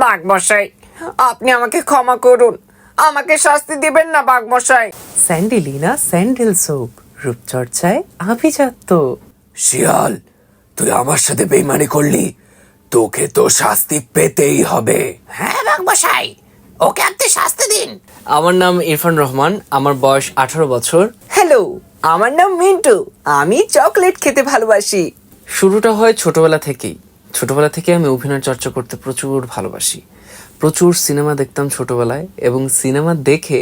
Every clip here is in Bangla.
বাঘমশাই, আপনি আমাকে ক্ষমা করুন, আমাকে শাস্তি দিবেন না বাঘমশাই। স্যান্ডেলিনা স্যান্ডেল সোপ, রূপচর্চায় আভিজাত্য। শিয়াল, তুই আমার সাথে বেইমানি করলি, তোকে তো শাস্তি পেতেই হবে। হ্যাঁ বাঘমশাই, ওকে আপনি শাস্তি দিন। আমার নাম ইরফান রহমান, আমার বয়স 18 বছর। হ্যালো, আমার নাম মিন্টু, আমি চকলেট খেতে ভালোবাসি। শুরুটা হয় ছোটবেলা থেকেই। ছোটবেলা থেকে আমি অভিনয় চর্চা করতে প্রচুর ভালোবাসি। প্রচুর সিনেমা দেখতাম ছোটবেলায়, এবং সিনেমা দেখে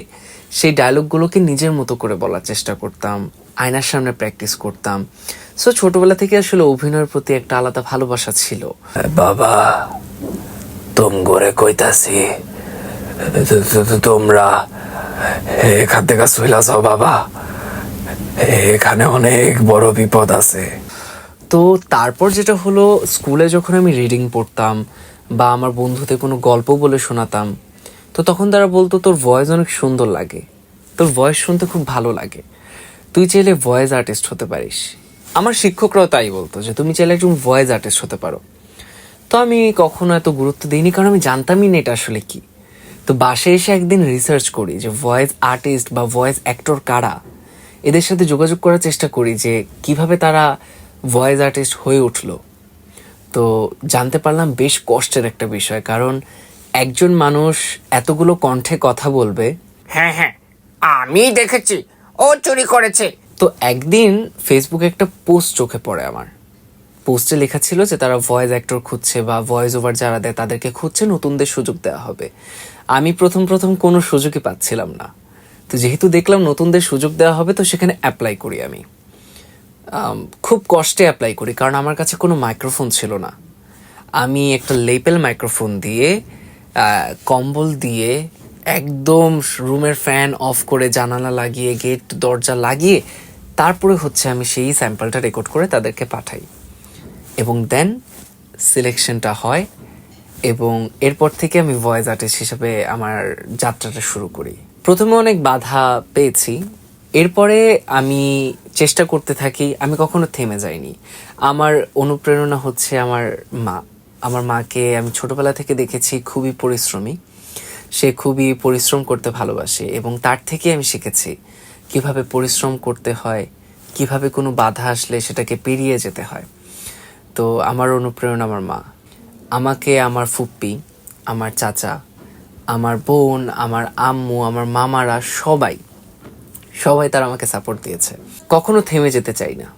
সেই ডায়লগগুলোকে নিজের মতো করে বলার চেষ্টা করতাম, আয়নার সামনে প্র্যাকটিস করতাম। সো ছোটবেলা থেকে আসলে অভিনয়ের প্রতি একটা আলাদা ভালোবাসা ছিল। বাবা, তুম করে কইতাছি, তোমরা এখান থেকে চইলা যাও বাবা, এখানে অনেক বড় বিপদ আছে। তো তারপর যেটা হলো, স্কুলে যখন আমি রিডিং পড়তাম বা আমার বন্ধুদের কোনো গল্প বলে শোনাতাম, তো তখন তারা বলতো তোর ভয়েস অনেক সুন্দর লাগে, তোর ভয়েস শুনতে খুব ভালো লাগে, তুই চাইলে ভয়েস আর্টিস্ট হতে পারিস। আমার শিক্ষকরাও তাই বলতো যে তুমি চাইলে একজন ভয়েস আর্টিস্ট হতে পারো। তো আমি কখনো এত গুরুত্ব দিইনি, কারণ আমি জানতামই না এটা আসলে কি। তো বাসায় এসে একদিন রিসার্চ করি যে ভয়েস আর্টিস্ট বা ভয়েস অ্যাক্টর কারা, এদের সাথে যোগাযোগ করার চেষ্টা করি যে কিভাবে তারা ভয়েস আর্টিস্ট হয়ে উঠলো। তো জানতে পারলাম বেশ কষ্টের একটা বিষয়, কারণ একজন মানুষ এতগুলো কণ্ঠে কথা বলবে। হ্যাঁ হ্যাঁ, আমি দেখেছি, ও চুরি করেছে। তো একদিন ফেসবুকে একটা পোস্ট চোখে পড়ে আমার। পোস্টে লেখা ছিল যে তারা ভয়েস অ্যাক্টর খুঁজছে বা ভয়েস ওভার যারা দেয় তাদেরকে খুঁজছে, নতুনদের সুযোগ দেওয়া হবে। আমি প্রথম কোনো সুযোগই পাচ্ছিলাম না। তো যেহেতু দেখলাম নতুনদের সুযোগ দেওয়া হবে, তো সেখানে অ্যাপ্লাই করি আমি। খুব কষ্টে অ্যাপ্লাই করি, কারণ আমার কাছে কোনো মাইক্রোফোন ছিল না। আমি একটা লেপেল মাইক্রোফোন দিয়ে, কম্বল দিয়ে, একদম রুমের ফ্যান অফ করে, জানালা লাগিয়ে, গেট দরজা লাগিয়ে, তারপরে হচ্ছে আমি সেই স্যাম্পলটা রেকর্ড করে তাদেরকে পাঠাই, এবং দেন সিলেকশনটা হয়, এবং এরপর থেকে আমি ভয়েস আর্টিস্ট হিসেবে আমার যাত্রাটা শুরু করি। প্রথমে অনেক বাধা পেয়েছি, এরপরে আমি চেষ্টা করতে থাকি, আমি কখনো থেমে যাইনি। আমার অনুপ্রেরণা হচ্ছে আমার মা। আমার মাকে আমি ছোটবেলা থেকে দেখেছি খুবই পরিশ্রমী, সে খুবই পরিশ্রম করতে ভালোবাসে, এবং তার থেকে আমি শিখেছি কিভাবে পরিশ্রম করতে হয়, কিভাবে কোনো বাধা আসলে সেটাকে পেরিয়ে যেতে হয়। তো আমার অনুপ্রেরণা আমার মা। আমাকে আমার ফুপ্পি, আমার চাচা, আমার বোন, আমার আম্মু, আমার মামারা সবাই তারা আমাকে সাপোর্ট দিয়েছে। কখনো থেমে যেতে চাই না,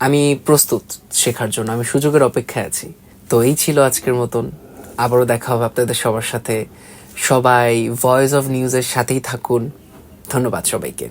আমি প্রস্তুত শেখার জন্য, আমি সুযোগের অপেক্ষায় আছি। তো এই ছিল আজকের মতন, আবারও দেখা হবে আপনাদের সবার সাথে। সবাই ভয়েস অফ নিউজের সাথেই থাকুন। ধন্যবাদ সবাইকে।